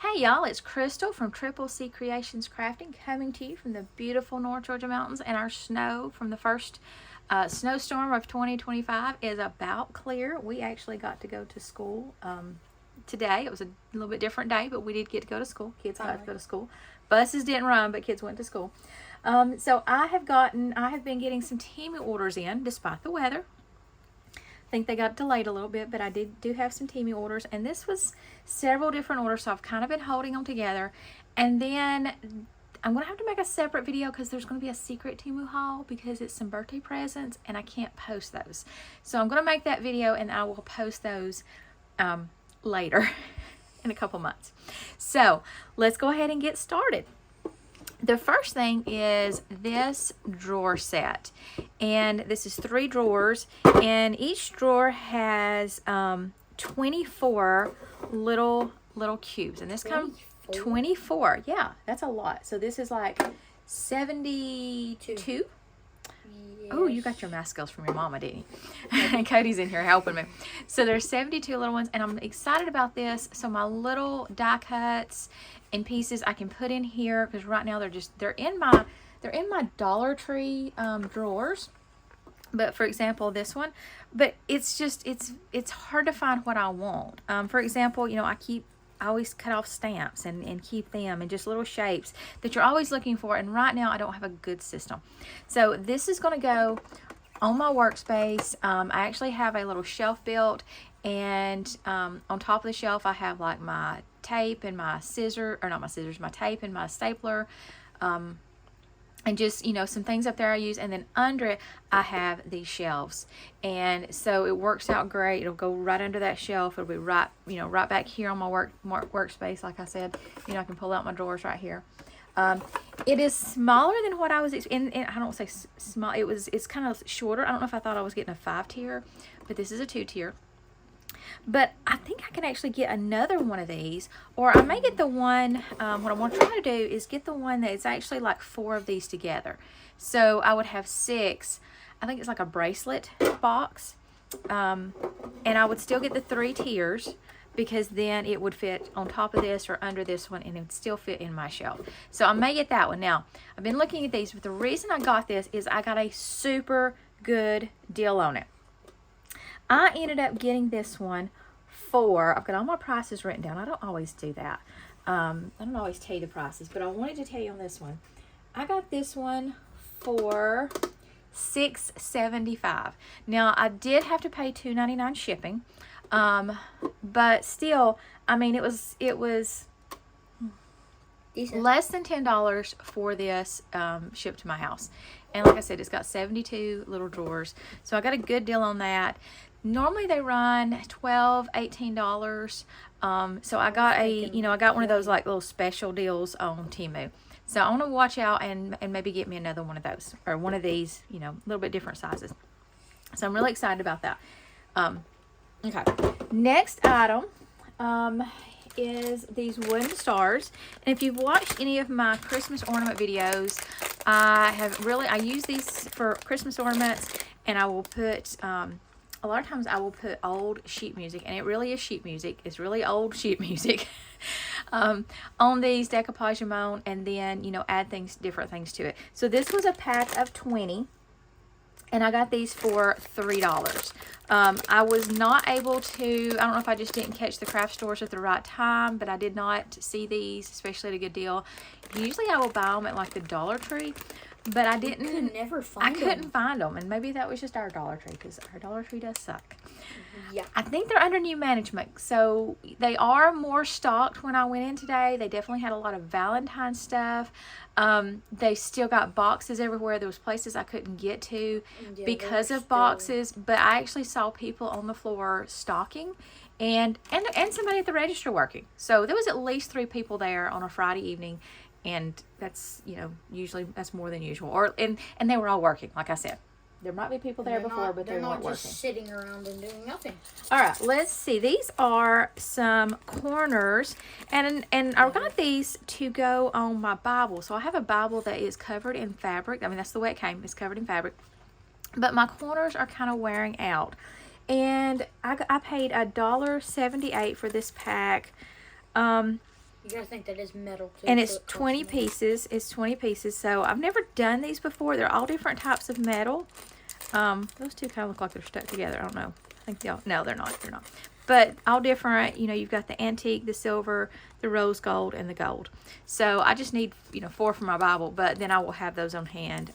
Hey y'all, it's Crystal from Triple C Creations Crafting coming to you from the beautiful North Georgia mountains, and our snow from the first snowstorm of 2025 is about clear. We actually got to go to school today. It was a little bit different day, but we did get to go to school. Kids got to go to school. Buses didn't run, but kids went to school. So I have been getting some Temu orders in despite the weather. I think they got delayed a little bit, but I do have some Temu orders, and this was several different orders, so I've kind of been holding them together. And then I'm going to have to make a separate video because there's going to be a secret Temu haul because it's some birthday presents and I can't post those. So I'm going to make that video and I will post those later in a couple months. So let's go ahead and get started. The first thing is this drawer set, and this is 3 drawers, and each drawer has 24 little cubes, and this comes 24. Yeah, that's a lot. So this is like 72. Yes. Oh, you got your math skills from your mama, didn't you? And Cody's in here helping me. So there's 72 little ones, and I'm excited about this. So my little die cuts and pieces I can put in here because right now they're in my Dollar Tree drawers. But for example, this one, but it's hard to find what I want. For example, I always cut off stamps and keep them and just little shapes that you're always looking for. And right now I don't have a good system. So this is going to go on my workspace. I actually have a little shelf built, and on top of the shelf I have like my tape and my my tape and my stapler. And just, some things up there I use, and then under it I have these shelves, and so it works out great. It'll go right under that shelf. It'll be right back here on my workspace. Like I said, I can pull out my drawers right here. It is smaller than what I was in. I don't say small. It's kind of shorter. I don't know if I thought I was getting a 5-tier, but this is a 2-tier. But I think I can actually get another one of these, or I may get the one, what I want to try to do is get the one that is actually like 4 of these together. So I would have 6, I think it's like a bracelet box, and I would still get the 3 tiers because then it would fit on top of this or under this one, and it would still fit in my shelf. So I may get that one. Now, I've been looking at these, but the reason I got this is I got a super good deal on it. I ended up getting this one for, I've got all my prices written down. I don't always do that. I don't always tell you the prices, but I wanted to tell you on this one. I got this one for $6.75. Now, I did have to pay $2.99 shipping, but still, I mean, it was decent. Less than $10 for this shipped to my house. And like I said, it's got 72 little drawers. So I got a good deal on that. Normally they run $12, $18. So I got I got one of those like little special deals on Temu. So I want to watch out and maybe get me another one of those, or one of these, a little bit different sizes. So I'm really excited about that. Okay. Next item is these wooden stars. And if you've watched any of my Christmas ornament videos, I use these for Christmas ornaments, and I will put a lot of times I will put old sheet music, and it really is sheet music. It's really old sheet music on these decoupage moan, and then add different things to it. So this was a pack of 20, and I got these for $3. I was not able to, I don't know if I just didn't catch the craft stores at the right time, but I did not see these, especially at a good deal. Usually I will buy them at like the Dollar Tree, but I didn't. I couldn't find them, and maybe that was just our Dollar Tree, because our Dollar Tree does suck. Yeah. I think they're under new management, so they are more stocked. When I went in today, they definitely had a lot of Valentine's stuff. They still got boxes everywhere. There was places I couldn't get to because of boxes, but I actually saw people on the floor stocking, and somebody at the register working. So there was at least 3 people there on a Friday evening. And that's, usually that's more than usual. And they were all working, like I said. There might be people there before, but they weren't working. They're not just sitting around and doing nothing. All right, let's see. These are some corners, and I got these to go on my Bible. So I have a Bible that is covered in fabric. I mean, that's the way it came. It's covered in fabric. But my corners are kind of wearing out. And I paid $1.78 for this pack. You gotta think that is metal too. And so it's it costs 20 more. pieces. It's 20 pieces. So I've never done these before. They're all different types of metal. Those two kind of look like they're stuck together. I don't know. I think they'll, no, they're not. They're not. But all different, you know, you've got the antique, the silver, the rose gold, and the gold. So I just need, you know, 4 for my Bible, but then I will have those on hand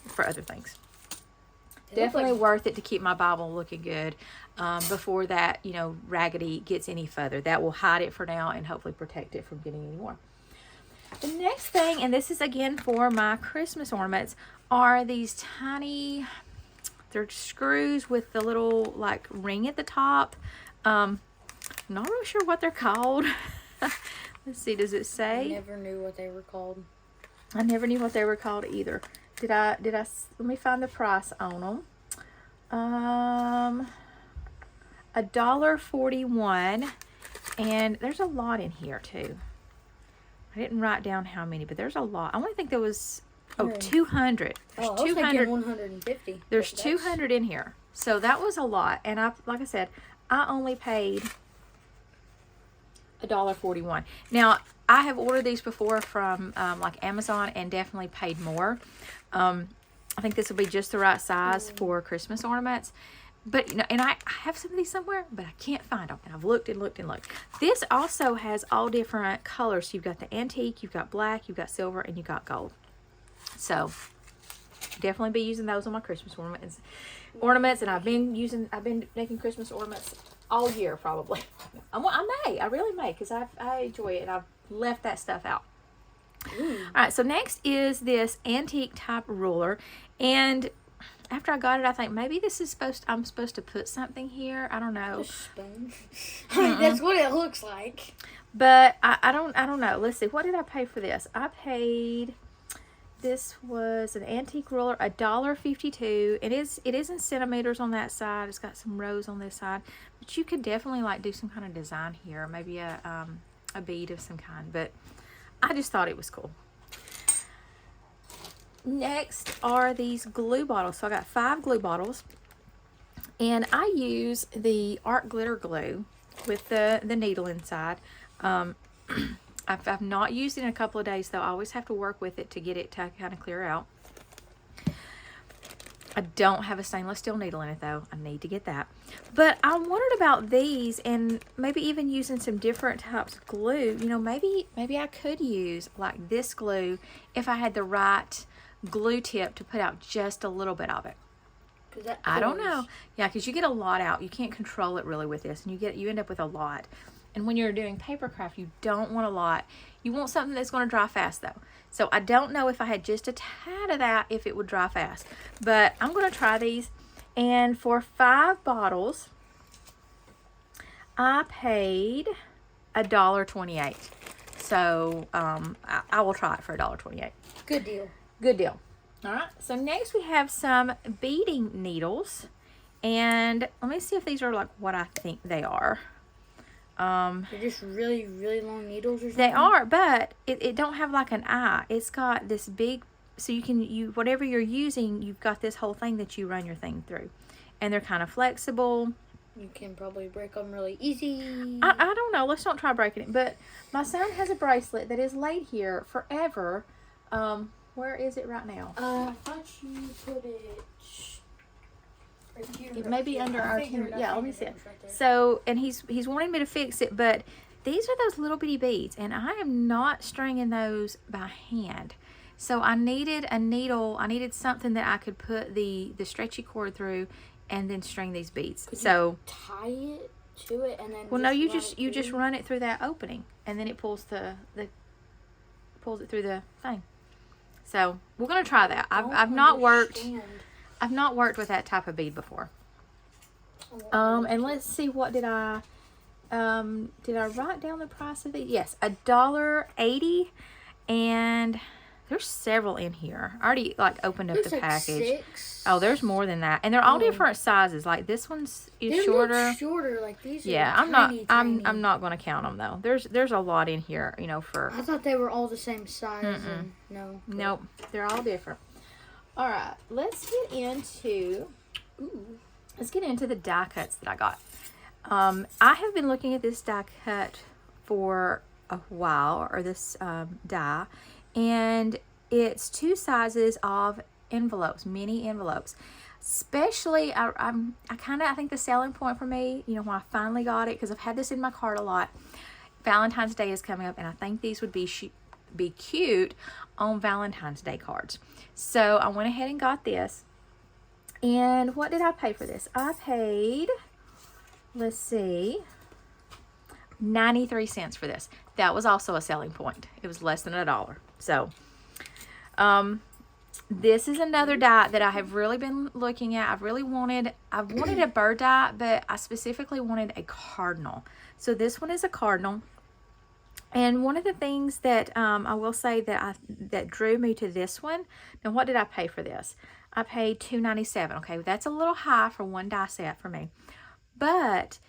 for other things. Definitely worth it to keep my Bible looking good before that, you know, raggedy gets any further. That will hide it for now and hopefully protect it from getting any more. The next thing, and this is again for my Christmas ornaments, are these tiny, they're screws with the little like ring at the top. Not really sure what they're called. Let's see, does it say? I never knew what they were called. I never knew what they were called either. Did I, let me find the price on them. $1.41, and there's a lot in here too. I didn't write down how many, but there's a lot. I only think there was 200. There's I was 200. thinking 150. There's 200 in here, so that was a lot. And like I said, I only paid $1.41. Now I have ordered these before from like Amazon and definitely paid more. I think this will be just the right size for Christmas ornaments. But, you know, and I have some of these somewhere, but I can't find them. And I've looked and looked and looked. This also has all different colors. So you've got the antique, you've got black, you've got silver, and you've got gold. So definitely be using those on my Christmas ornaments. And I've been making Christmas ornaments all year probably. I really may, because I enjoy it, and I've left that stuff out. All right, so next is this antique type ruler, and after I got it, I think maybe this is I'm supposed to put something here. I don't know. A spoon. I mean, that's what it looks like. But I don't know. Let's see. What did I pay for this? I paid. This was an antique ruler, $1.52. It is in centimeters on that side. It's got some rows on this side, but you could definitely like do some kind of design here, maybe a bead of some kind. But I just thought it was cool. Next are these glue bottles. So I got 5 glue bottles, and I use the art glitter glue with the needle inside. I've not used it in a couple of days though. I always have to work with it to get it to kind of clear out. I don't have a stainless steel needle in it though. I need to get that. But I wondered about these, and maybe even using some different types of glue. You know, maybe I could use like this glue if I had the right glue tip to put out just a little bit of it. I don't know. Yeah, because you get a lot out. You can't control it really with this, and you end up with a lot. And when you're doing paper craft, you don't want a lot. You want something that's going to dry fast though. So I don't know if I had just a tad of that, if it would dry fast. But I'm going to try these. And for 5 bottles, I paid $1.28. So I will try it for $1.28. Good deal. Good deal. All right. So next we have some beading needles. And let me see if these are like what I think they are. They're just really, really long needles or something? They are, but it don't have like an eye. It's got this big, so whatever you're using, you've got this whole thing that you run your thing through. And they're kind of flexible. You can probably break them really easy. I don't know. Let's not try breaking it. But my son has a bracelet that is laid here forever. Where is it right now? I thought you put it right here. It may be under our Temu. Yeah, let me see it. Right So, and he's wanting me to fix it, but these are those little bitty beads, and I am not stringing those by hand. So I needed a needle. I needed something that I could put the stretchy cord through, and then string these beads. Could so you tie it to it and then. Well, no, you just run it through that opening, and then it pulls pulls it through the thing. So we're gonna try that. I've not worked with that type of bead before. And let's see, what did I write down the price of these? Yes, $1.80, and there's several in here. I already opened up the package. 6. Oh, there's more than that, and they're all different sizes. Like this one's shorter. Look shorter, like these. Yeah, are tiny. I'm not going to count them though. There's a lot in here, for. I thought they were all the same size. And no. Nope, they're all different. All right, let's get into the die cuts that I got. I have been looking at this die cut for a while, or this die, and it's 2 sizes of envelopes, mini envelopes. Especially, I think the selling point for me, you know, when I finally got it, because I've had this in my cart a lot, Valentine's Day is coming up, and I think these would be cute on Valentine's Day cards. So I went ahead and got this. And what did I pay for this? I paid, let's see, 93 cents for this. That was also a selling point. It was less than $1. So, this is another die that I have really been looking at. I wanted a bird die, but I specifically wanted a cardinal. So this one is a cardinal. And one of the things that I will say that drew me to this one. Now, what did I pay for this? I paid $2.97. Okay, that's a little high for one die set for me. But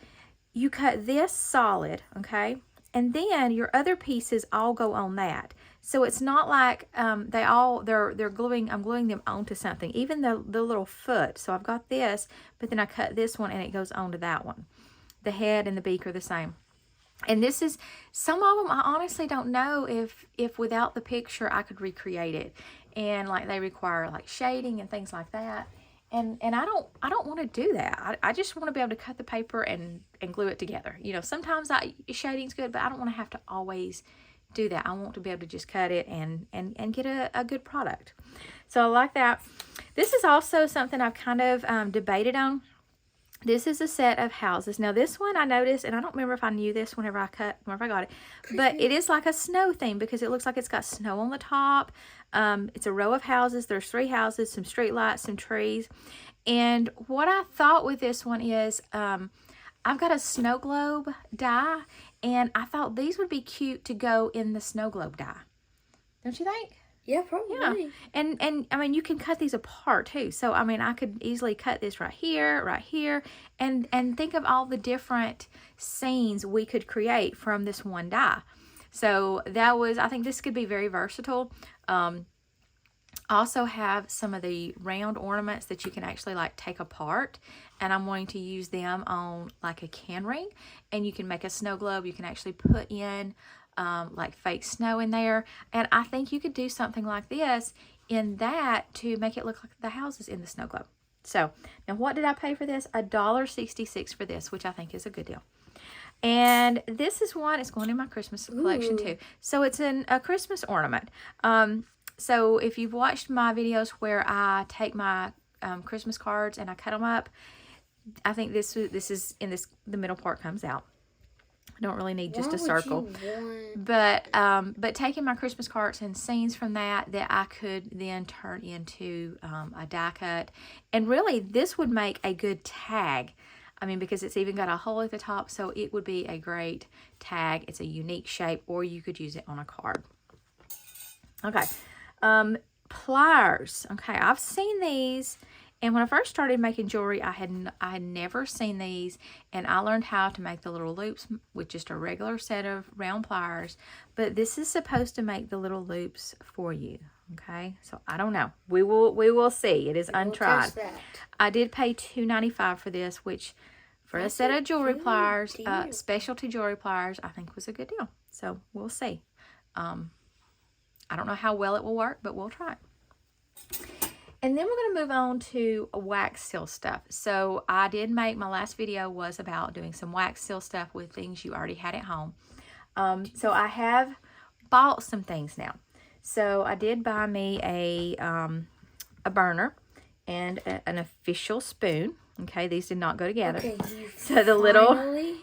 you cut this solid, okay, and then your other pieces all go on that. So it's not like they're gluing. I'm gluing them onto something. Even the little foot. So I've got this, but then I cut this one and it goes onto that one. The head and the beak are the same. And this is, some of them I honestly don't know if without the picture I could recreate it. And like they require like shading and things like that. And I don't want to do that. I just want to be able to cut the paper and glue it together. You know, sometimes shading's good, but I don't want to have to always do that. I want to be able to just cut it and get a good product. So I like that. This is also something I've kind of debated on. This is a set of houses. Now this one I noticed, and I don't remember if I knew this whenever I got it, but it is like a snow theme because it looks like it's got snow on the top. It's a row of houses. There's 3 houses, some street lights, some trees. And what I thought with this one is, I've got a snow globe die, and I thought these would be cute to go in the snow globe die. Don't you think? Yeah, probably. Yeah. And I mean, you can cut these apart too. So, I mean, I could easily cut this right here, and think of all the different scenes we could create from this one die. So I think this could be very versatile. Also have some of the round ornaments that you can actually like take apart, and I'm wanting to use them on like a can ring, and you can make a snow globe. You can actually put in like fake snow in there, and I think you could do something like this in that to make it look like the houses in the snow globe. So now, what did I pay for this? $1.66 for this, which I think is a good deal. And this is one, it's going in my Christmas collection too. So it's a Christmas ornament. So if you've watched my videos where I take my Christmas cards and I cut them up, I think this is in the middle part comes out. I don't really need just a circle, but taking my Christmas cards and scenes from that I could then turn into a die cut, and really this would make a good tag. I mean, because it's even got a hole at the top, so it would be a great tag. It's a unique shape, or you could use it on a card. Okay, pliers. Okay, I've seen these. And when I first started making jewelry, I had never seen these, and I learned how to make the little loops with just a regular set of round pliers. But this is supposed to make the little loops for you. Okay, so I don't know. We will see. It is untried. I did pay $2.95 for this, which for a set of jewelry pliers, specialty jewelry pliers, I think was a good deal. So we'll see. I don't know how well it will work, but we'll try it. And then we're going to move on to wax seal stuff. So I did make, my last video was about doing some wax seal stuff with things you already had at home. So I have bought some things now. So I did buy me a burner and an official spoon. Okay, these did not go together. Okay, so the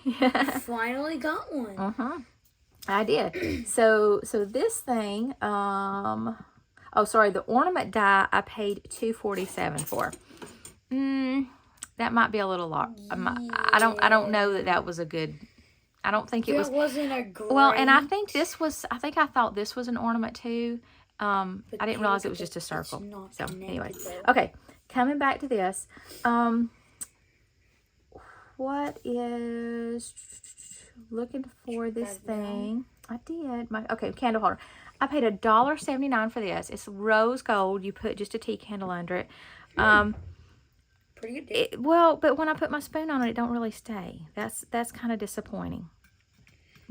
you finally got one. I did. So this thing, oh, sorry, the ornament die I paid $2.47 for. That might be a little lot. I don't know that was a good. I don't think it was. It wasn't a great. Well, and I think this was. I thought this was an ornament too. I didn't realize it was just a circle. So anyway, okay, coming back to this. What is looking for this thing? I did. Okay, candle holder. I paid $1.79 for this. It's rose gold. You put just a tea candle under it. Pretty good. Well, but when I put my spoon on it, it don't really stay. That's kind of disappointing.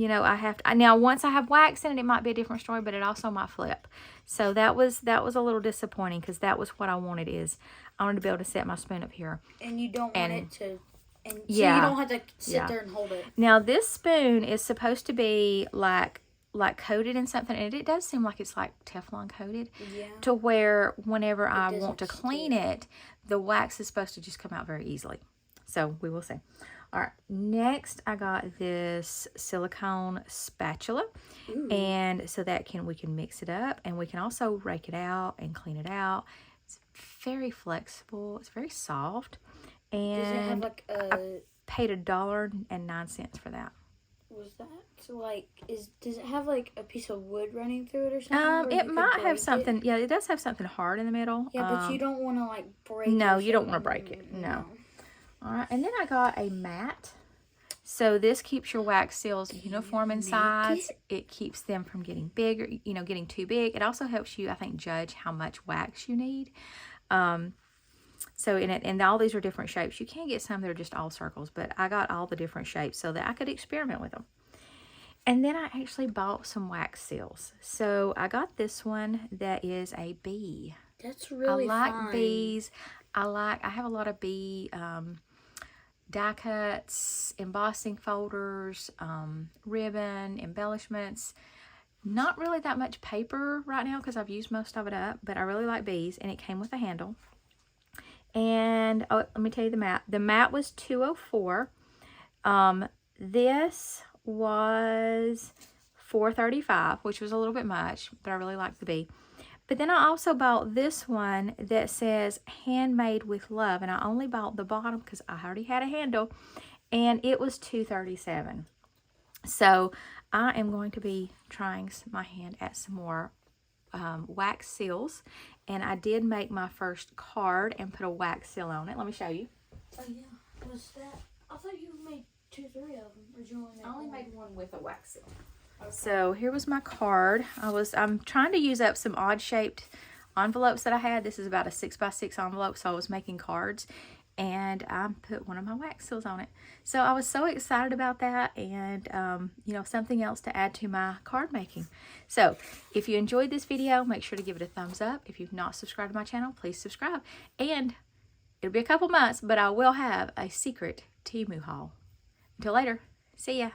you know, I have to, now once I have wax in it, it might be a different story, but it also might flip. So that was a little disappointing because that was what I wanted. Is I wanted to be able to set my spoon up here. And you don't want it to, and so yeah, you don't have to sit there and hold it. Now this spoon is supposed to be like coated in something, and it does seem like it's like Teflon coated. Yeah. To where whenever I want to clean it, the wax is supposed to just come out very easily. So we will see. All right, next I got this silicone spatula. Ooh. And so that we can mix it up, and we can also rake it out and clean it out. It's very flexible. It's very soft. And does it have like I paid $1.09 for that. Was that so? Like, does it have like a piece of wood running through it or something? It might have something. Yeah, it does have something hard in the middle. Yeah, but you don't want to like break it. No, you don't want to break it. No. All right, and then I got a mat. So this keeps your wax seals uniform in size. It keeps them from getting bigger, you know, getting too big. It also helps you, I think, judge how much wax you need. So in it, and all these are different shapes. You can get some that are just all circles, but I got all the different shapes so that I could experiment with them. And then I actually bought some wax seals. So I got this one that is a bee. That's really fun. I like bees. I have a lot of bee die cuts, embossing folders, ribbon, embellishments. Not really that much paper right now because I've used most of it up, but I really like bees, and it came with a handle. And oh, let me tell you the mat. The mat was $204. This was $435, which was a little bit much, but I really like the bee. But then I also bought this one that says handmade with love, and I only bought the bottom because I already had a handle, and it was $237. So I am going to be trying my hand at some more wax seals, and I did make my first card and put a wax seal on it. Let me show you. Oh yeah, was that? I thought you made 2, 3 of them. Or did you only make I only made one with a wax seal. Okay. So here was my card. I'm trying to use up some odd shaped envelopes that I had. This is about a 6x6 envelope, so I was making cards, and I put one of my wax seals on it. So I was so excited about that, and you know, something else to add to my card making. So if you enjoyed this video, make sure to give it a thumbs up. If you've not subscribed to my channel, please subscribe. And it'll be a couple months, but I will have a secret Temu haul. Until later, see ya.